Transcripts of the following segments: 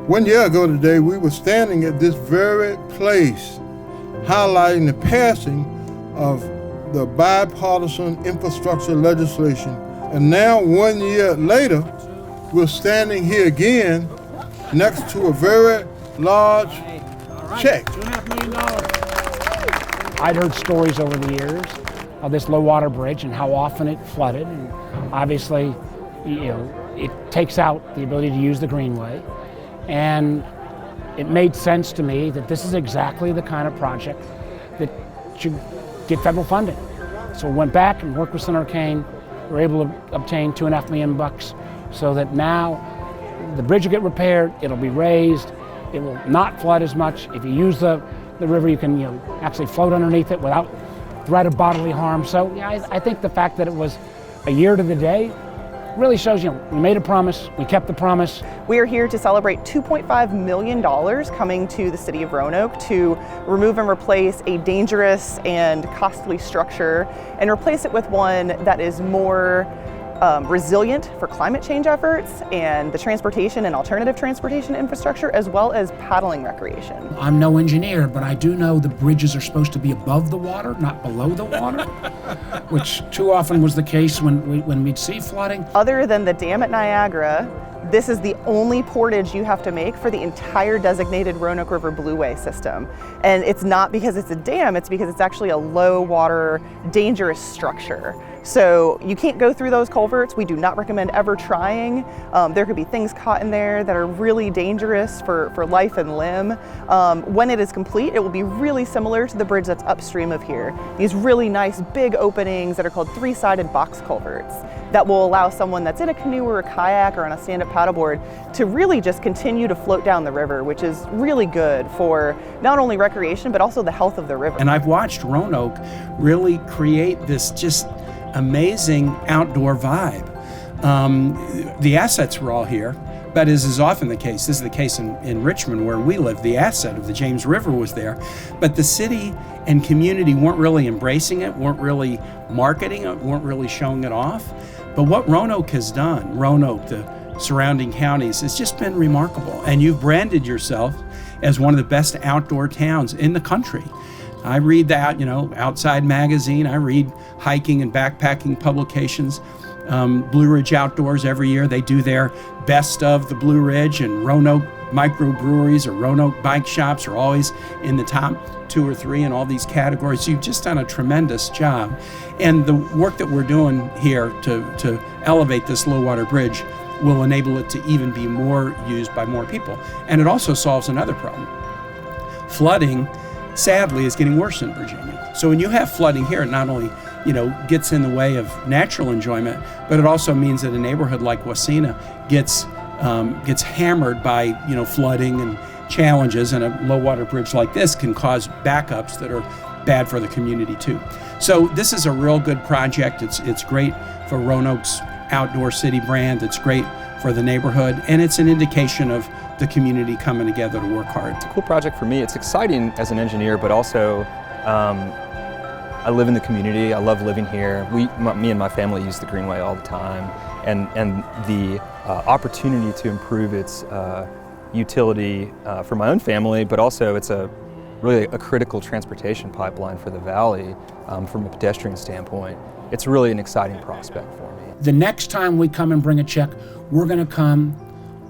1 year ago today, we were standing at this very place, highlighting the passing of the bipartisan infrastructure legislation. And now, 1 year later, we're standing here again next to a very large check. $2.5 million. I'd heard stories over the years of this low water bridge and how often it flooded. And obviously, it takes out the ability to use the Greenway. And it made sense to me that this is exactly the kind of project that should get federal funding. So we went back and worked with Senator Kaine. We were able to obtain $2.5 million so that now the bridge will get repaired, it'll be raised, it will not flood as much. If you use the river, you can actually float underneath it without threat of bodily harm. So yeah, I think the fact that it was a year to the day really shows, we made a promise, we kept the promise. We are here to celebrate $2.5 million coming to the City of Roanoke to remove and replace a dangerous and costly structure and replace it with one that is more resilient for climate change efforts and the transportation and alternative transportation infrastructure, as well as paddling recreation. I'm no engineer, but I do know the bridges are supposed to be above the water, not below the water, which too often was the case when we'd see flooding. Other than the dam at Niagara, this is the only portage you have to make for the entire designated Roanoke River Blueway system. And it's not because it's a dam, it's because it's actually a low water, dangerous structure. So you can't go through those culverts. We do not recommend ever trying. There could be things caught in there that are really dangerous for life and limb. When it is complete, it will be really similar to the bridge that's upstream of here. These really nice big openings that are called three-sided box culverts that will allow someone that's in a canoe or a kayak or on a stand-up paddleboard to really just continue to float down the river, which is really good for not only recreation, but also the health of the river. And I've watched Roanoke really create this just amazing outdoor vibe. The assets were all here, but as is often the case, this is the case in Richmond where we live, the asset of the James River was there, but the city and community weren't really embracing it, weren't really marketing it, weren't really showing it off. But what Roanoke has done, Roanoke, the surrounding counties, has just been remarkable. And you've branded yourself as one of the best outdoor towns in the country. I read that, Outside Magazine, I read hiking and backpacking publications. Blue Ridge Outdoors every year, they do their best of the Blue Ridge, and Roanoke microbreweries or Roanoke bike shops are always in the top 2 or 3 in all these categories. You've just done a tremendous job. And the work that we're doing here to elevate this low water bridge will enable it to even be more used by more people. And it also solves another problem. Flooding, sadly, is getting worse in Virginia. So when you have flooding here, it not only gets in the way of natural enjoyment, but it also means that a neighborhood like Wasena gets hammered by flooding and challenges, and a low water bridge like this can cause backups that are bad for the community too. So this is a real good project. It's great for Roanoke's outdoor city brand. It's great for the neighborhood, and it's an indication of the community coming together to work hard. It's a cool project for me. It's exciting as an engineer, but also I live in the community. I love living here. Me and my family use the Greenway all the time, and the opportunity to improve its utility for my own family, but also it's really a critical transportation pipeline for the valley from a pedestrian standpoint. It's really an exciting prospect for me. The next time we come and bring a check, we're going to come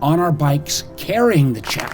on our bikes carrying the check.